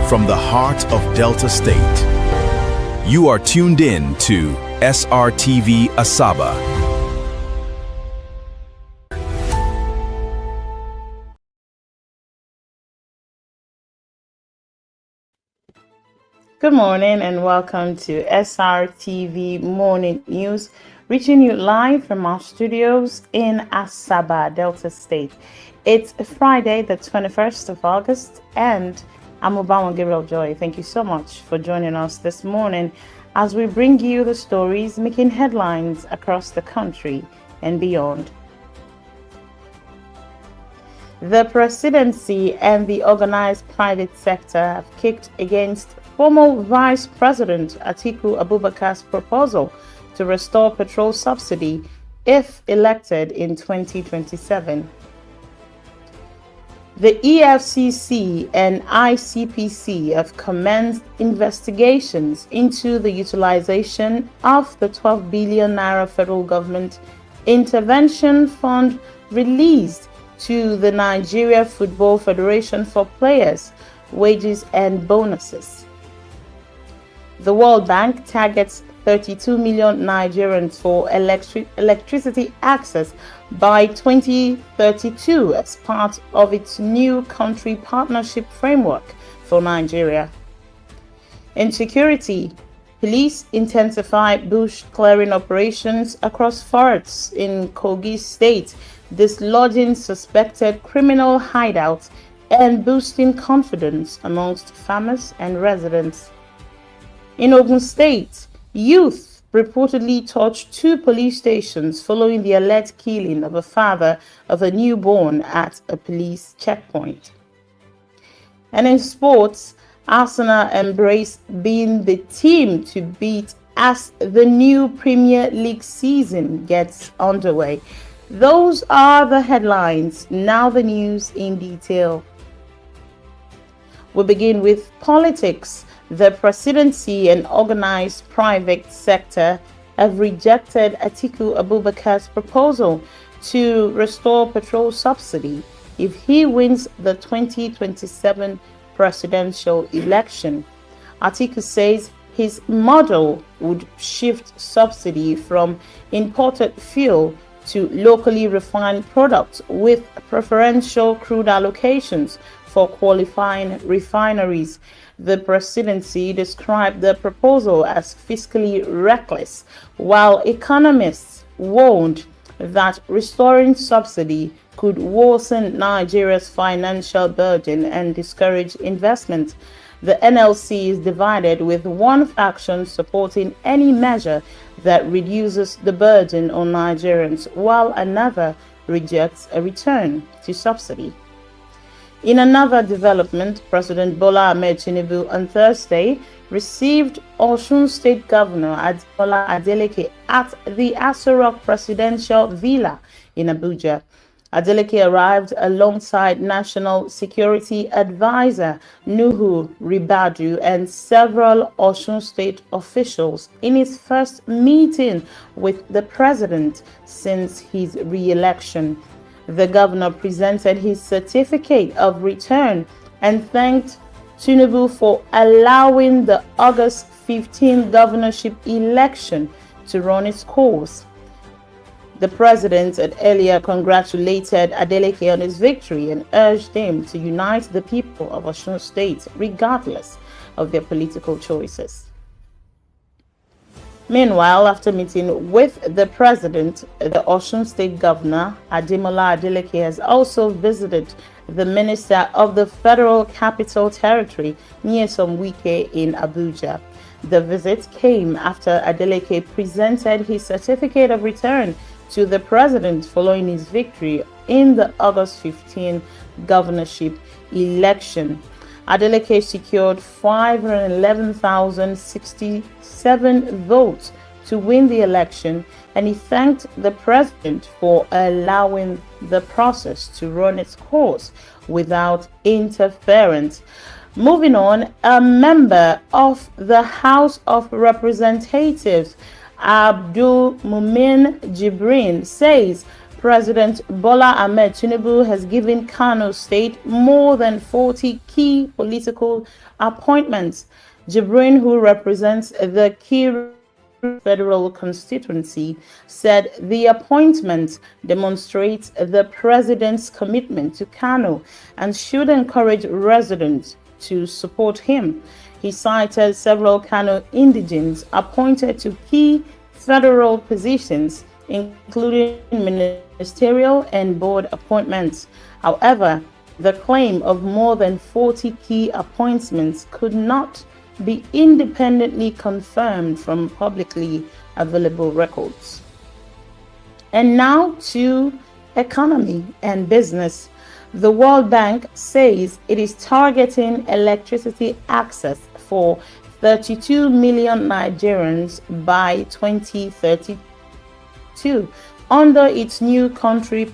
from the heart of Delta State. You are tuned in to Srtv Asaba. Good morning and welcome to Srtv Morning News, reaching you live from our studios in Asaba, Delta State. It's Friday, the 21st of August, and I'm Obama Gabriel Joy. Thank you so much for joining us this morning as we bring you the stories making headlines across the country and beyond. The presidency and the organized private sector have kicked against former Vice President Atiku Abubakar's proposal to restore petrol subsidy if elected in 2027. The EFCC and ICPC have commenced investigations into the utilization of the 12 billion naira federal government intervention fund released to the Nigeria Football Federation for players' wages and bonuses. The World Bank targets 32 million Nigerians for electricity access by 2032 as part of its new country partnership framework for Nigeria. In security, police intensify bush clearing operations across forests in Kogi State, dislodging suspected criminal hideouts and boosting confidence amongst farmers and residents. In Ogun State, youth reportedly torched two police stations following the alleged killing of a father of a newborn at a police checkpoint. And in sports, Arsenal embrace being the team to beat as the new Premier League season gets underway. Those are the headlines. Now the news in detail. We begin with politics. The presidency and organized private sector have rejected Atiku Abubakar's proposal to restore petrol subsidy if he wins the 2027 presidential election. Atiku says his model would shift subsidy from imported fuel to locally refined products with preferential crude allocations for qualifying refineries. The presidency described the proposal as fiscally reckless, while economists warned that restoring subsidy could worsen Nigeria's financial burden and discourage investment. The NLC is divided, with one faction supporting any measure that reduces the burden on Nigerians, while another rejects a return to subsidy. In another development, President Bola Ahmed Tinubu on Thursday received Osun State Governor Ademola Adeleke at the Aso Rock Presidential Villa in Abuja. Adeleke arrived alongside National Security Advisor Nuhu Ribadu and several Osun State officials in his first meeting with the president since his re-election. The governor presented his certificate of return and thanked Tinubu for allowing the August 15 governorship election to run its course. The president had earlier congratulated Adeleke on his victory and urged him to unite the people of Osun State regardless of their political choices. Meanwhile, after meeting with the president, the Osun State Governor, Ademola Adeleke, has also visited the Minister of the Federal Capital Territory, Nyesom Wike, in Abuja. The visit came after Adeleke presented his certificate of return to the president following his victory in the August 15 governorship election. Adeleke secured 511,067 votes to win the election, and he thanked the president for allowing the process to run its course without interference. Moving on, a member of the House of Representatives, Abdul Mumin Jibrin, says President Bola Ahmed Tinubu has given Kano State more than 40 key political appointments. Jibrin, who represents the Kiru Federal Constituency, said the appointment demonstrates the president's commitment to Kano and should encourage residents to support him. He cited several Kano indigents appointed to key federal positions, including ministerial and board appointments. However, the claim of more than 40 key appointments could not be independently confirmed from publicly available records. And now to economy and business. The World Bank says it is targeting electricity access for 32 million Nigerians by 2032 under its new country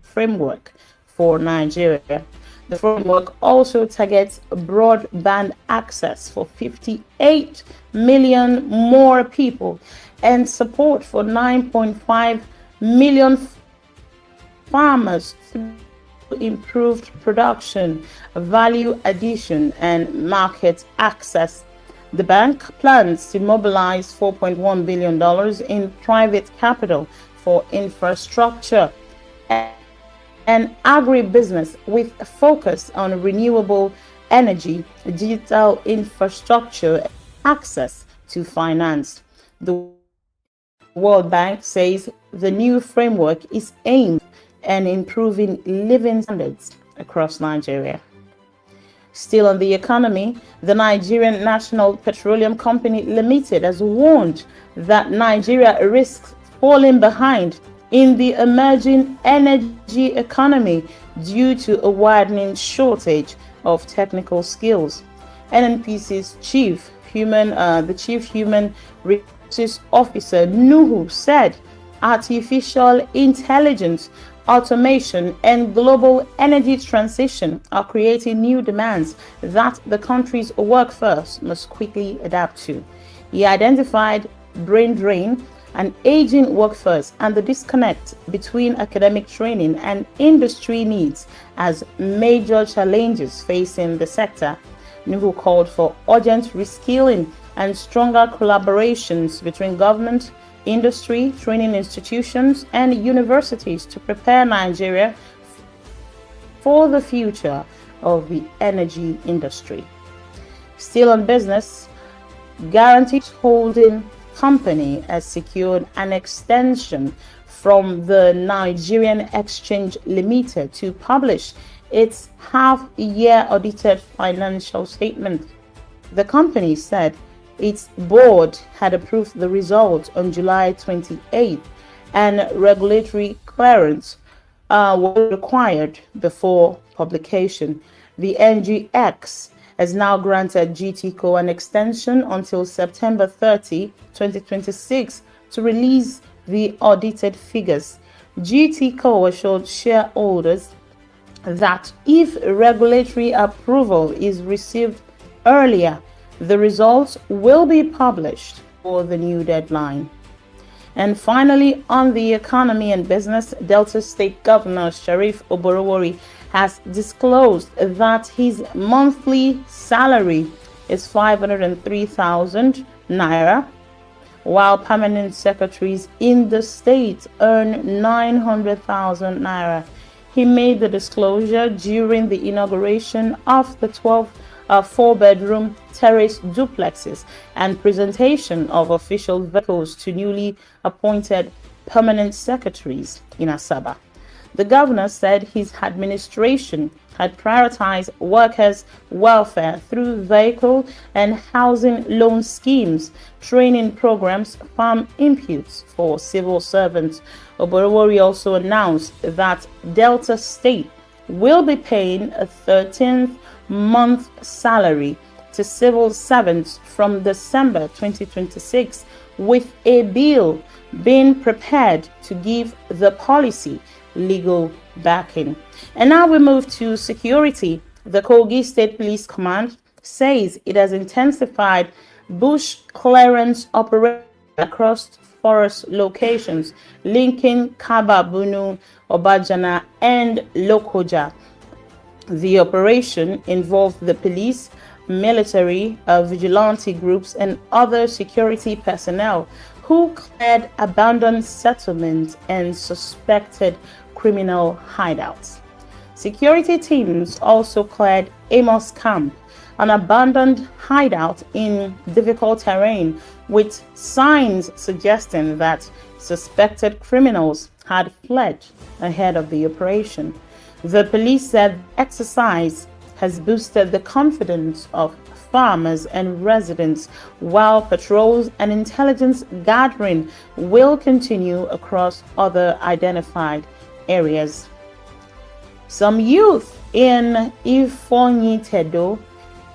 framework for Nigeria. The framework also targets broadband access for 58 million more people and support for 9.5 million farmers through improved production, value addition, and market access. The bank plans to mobilize $4.1 billion in private capital for infrastructure and agribusiness with a focus on renewable energy, digital infrastructure, and access to finance. The World Bank says the new framework is aimed at improving living standards across Nigeria. Still on the economy, the Nigerian National Petroleum Company Limited has warned that Nigeria risks falling behind in the emerging energy economy due to a widening shortage of technical skills. NNPC's chief human resources officer Nuhu said artificial intelligence, automation, and global energy transition are creating new demands that the country's workforce must quickly adapt to. He identified brain drain, an aging workforce, and the disconnect between academic training and industry needs as major challenges facing the sector. Nuhu called for urgent reskilling and stronger collaborations between government, industry, training institutions, and universities to prepare Nigeria for the future of the energy industry. Still on business, Guaranteed Holding Company has secured an extension from the Nigerian Exchange Limited to publish its half-year audited financial statement. The company said its board had approved the results on July 28th, and regulatory clearance was required before publication. The NGX has now granted GTCO an extension until September 30, 2026 to release the audited figures. GTCO assured shareholders that if regulatory approval is received earlier, the results will be published for the new deadline. And finally, on the economy and business, Delta State Governor Sharif Oborowori has disclosed that his monthly salary is 503,000 naira, while permanent secretaries in the state earn 900,000 naira. He made the disclosure during the inauguration of the 12 four-bedroom terrace duplexes and presentation of official vehicles to newly appointed permanent secretaries in Asaba. The governor said his administration had prioritized workers' welfare through vehicle and housing loan schemes, training programs, farm inputs for civil servants. Oborowori also announced that Delta State will be paying a 13th month salary to civil servants from December 2026, with a bill being prepared to give the policy legal backing. And now we move to security. The Kogi State Police Command says it has intensified bush clearance operations across forest locations linking Kababunu, Obajana, and Lokoja. The operation involved the police, military, vigilante groups, and other security personnel who cleared abandoned settlements and suspected criminal hideouts. Security teams also cleared Amos Camp, an abandoned hideout in difficult terrain with signs suggesting that suspected criminals had fled ahead of the operation. The police said the exercise has boosted the confidence of farmers and residents, while patrols and intelligence gathering will continue across other identified areas. Some youth in Ifonyi Tedo,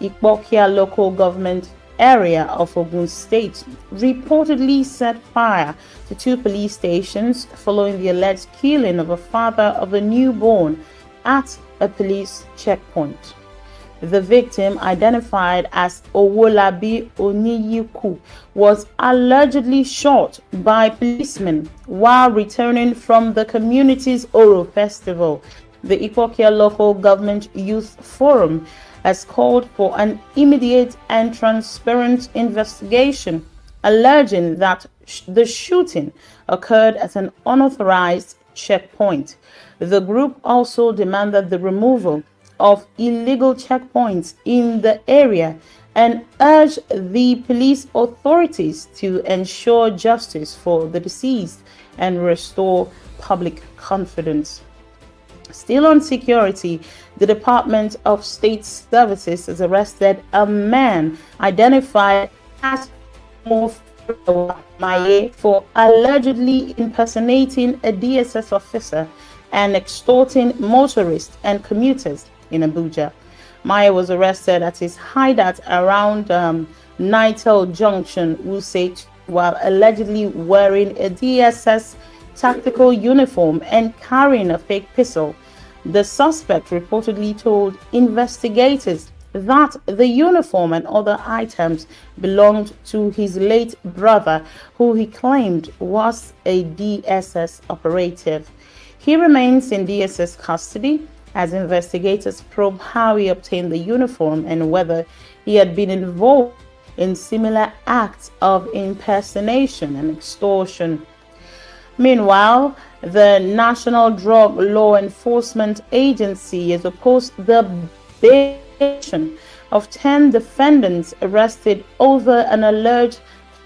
Ikpokia local government area of Ogun State, reportedly set fire to 2 police stations following the alleged killing of a father of a newborn at a police checkpoint. The victim, identified as Owolabi Oniyiku, was allegedly shot by policemen while returning from the community's Oro festival. The Ikpokia Local Government Youth Forum has called for an immediate and transparent investigation, alleging that the shooting occurred at an unauthorized checkpoint. The group also demanded the removal of illegal checkpoints in the area and urged the police authorities to ensure justice for the deceased and restore public confidence. Still on security, the Department of State Services has arrested a man identified as Maye for allegedly impersonating a DSS officer and extorting motorists and commuters in Abuja. Maye was arrested at his hideout around Nitel Junction, Wuse, while allegedly wearing a DSS tactical uniform and carrying a fake pistol. The suspect reportedly told investigators that the uniform and other items belonged to his late brother, who he claimed was a DSS operative. He remains in DSS custody as investigators probe how he obtained the uniform and whether he had been involved in similar acts of impersonation and extortion. Meanwhile, the National Drug Law Enforcement Agency has opposed the bail of 10 defendants arrested over an alleged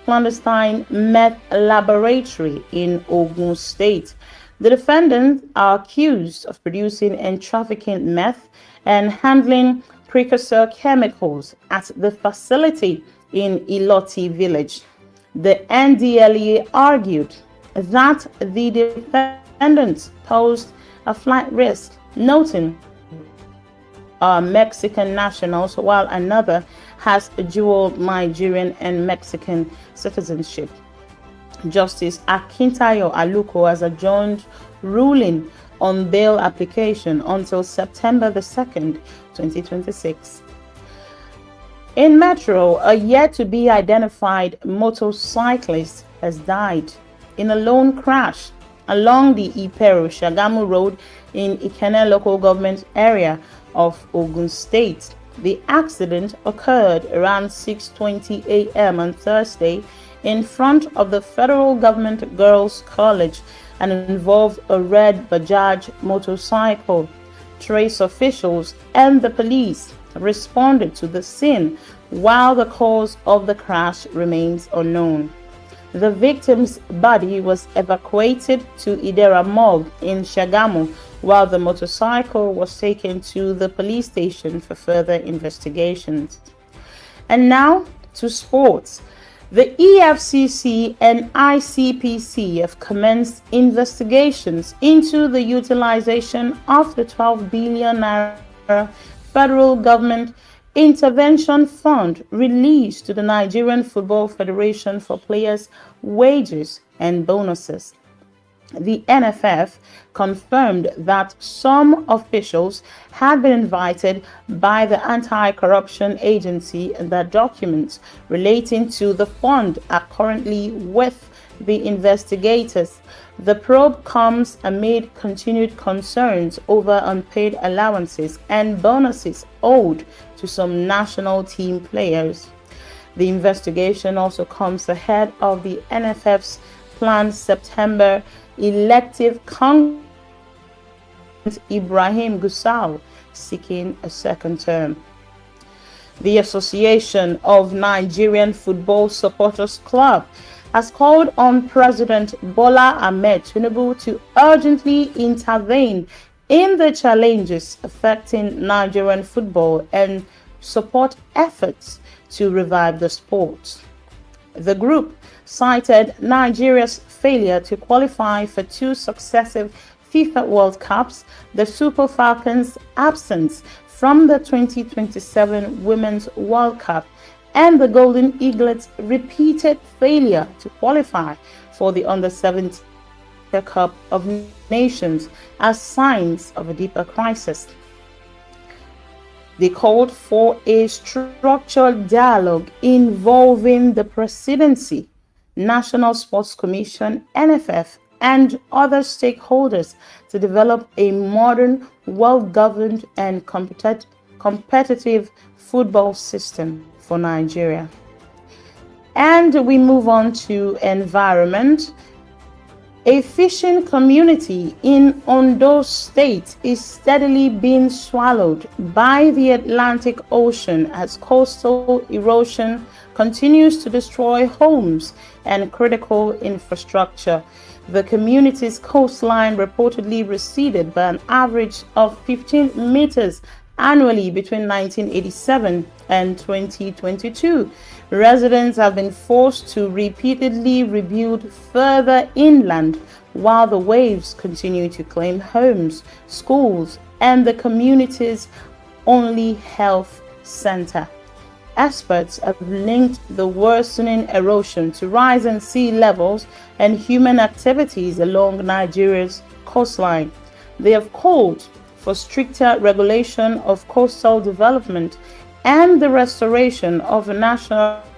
clandestine meth laboratory in Ogun State. The defendants are accused of producing and trafficking meth and handling precursor chemicals at the facility in Iloti village. The NDLEA argued that the defendants posed a flight risk, noting Mexican nationals, while another has a dual Nigerian and Mexican citizenship. Justice Akintayo Aluko has adjourned ruling on bail application until September the 2nd, 2026. In Metro, a yet-to-be-identified motorcyclist has died in a lone crash along the Iperu-Shagamu Road in Ikenne local government area of Ogun State. The accident occurred around 6:20 a.m. on Thursday in front of the Federal Government Girls College and involved a red Bajaj motorcycle. Trace officials and the police responded to the scene, while the cause of the crash remains unknown. The victim's body was evacuated to Idera Morgue in Shagamu, while the motorcycle was taken to the police station for further investigations. And now to sports. The EFCC and ICPC have commenced investigations into the utilization of the 12 billion naira federal government intervention fund released to the Nigerian Football Federation for players' wages and bonuses. The NFF confirmed that some officials had been invited by the anti-corruption agency and that documents relating to the fund are currently with the investigators. The probe comes amid continued concerns over unpaid allowances and bonuses owed to some national team players. The investigation also comes ahead of the NFF's planned September elective Congress, Ibrahim Gusau seeking a second term. The Association of Nigerian Football Supporters Club has called on President Bola Ahmed Tinubu to urgently intervene in the challenges affecting Nigerian football and support efforts to revive the sport. The group cited Nigeria's failure to qualify for 2 successive FIFA World Cups, the Super Falcons' absence from the 2027 Women's World Cup, and the Golden Eaglets' repeated failure to qualify for the Under-17 Cup of Nations as signs of a deeper crisis. They called for a structured dialogue involving the Presidency, National Sports Commission, NFF, and other stakeholders to develop a modern, well-governed, and competitive football system for Nigeria. And we move on to environment. A fishing community in Ondo State is steadily being swallowed by the Atlantic Ocean as coastal erosion continues to destroy homes and critical infrastructure. The community's coastline reportedly receded by an average of 15 meters annually between 1987 and 2022. Residents have been forced to repeatedly rebuild further inland while the waves continue to claim homes, schools, and the community's only health center. Experts have linked the worsening erosion to rising sea levels and human activities along Nigeria's coastline. They have called for stricter regulation of coastal development and the restoration of natural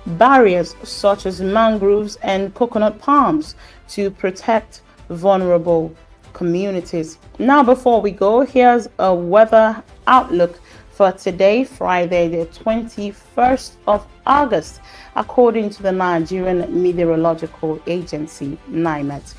barriers such as mangroves and coconut palms to protect vulnerable communities. Now, before we go, here's a weather outlook for today, Friday, the 21st of August, according to the Nigerian Meteorological Agency, NIMET.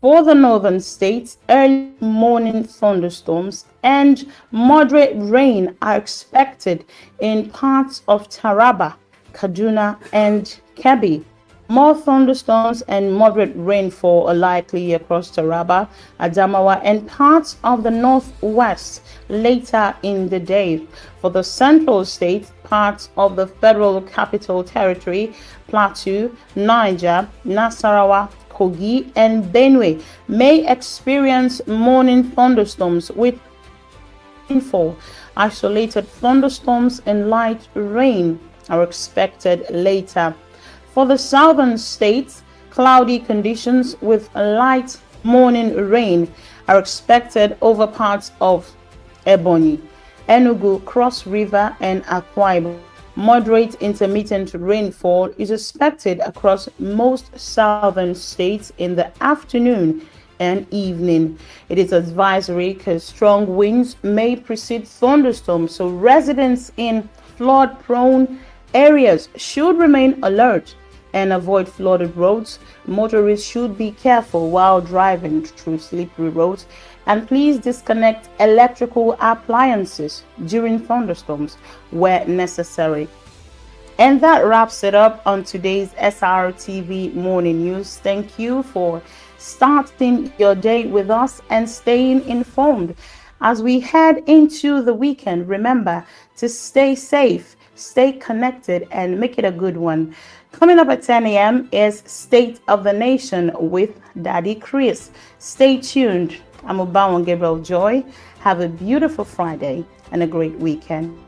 For the northern states, early morning thunderstorms and moderate rain are expected in parts of Taraba, Kaduna, and Kebbi. More thunderstorms and moderate rainfall are likely across Taraba, Adamawa, and parts of the northwest later in the day. For the central states, parts of the Federal Capital Territory, Plateau, Niger, Nasarawa, Kogi, and Benue may experience morning thunderstorms with rainfall. Isolated thunderstorms and light rain are expected later. For the southern states, cloudy conditions with light morning rain are expected over parts of Ebonyi, Enugu, Cross River, and Akwa Ibom. Moderate intermittent rainfall is expected across most southern states in the afternoon and evening. It is advisory because strong winds may precede thunderstorms, so residents in flood-prone areas should remain alert and avoid flooded roads. Motorists should be careful while driving through slippery roads, and please disconnect electrical appliances during thunderstorms where necessary. And that wraps it up on today's Srtv Morning News. Thank you for starting your day with us and staying informed. As we head into the weekend, remember to stay safe, stay connected, and make it a good one. Coming up at 10 a.m. is State of the Nation with Daddy Chris. Stay tuned. I'm Obawan Gabriel Joy. Have a beautiful Friday and a great weekend.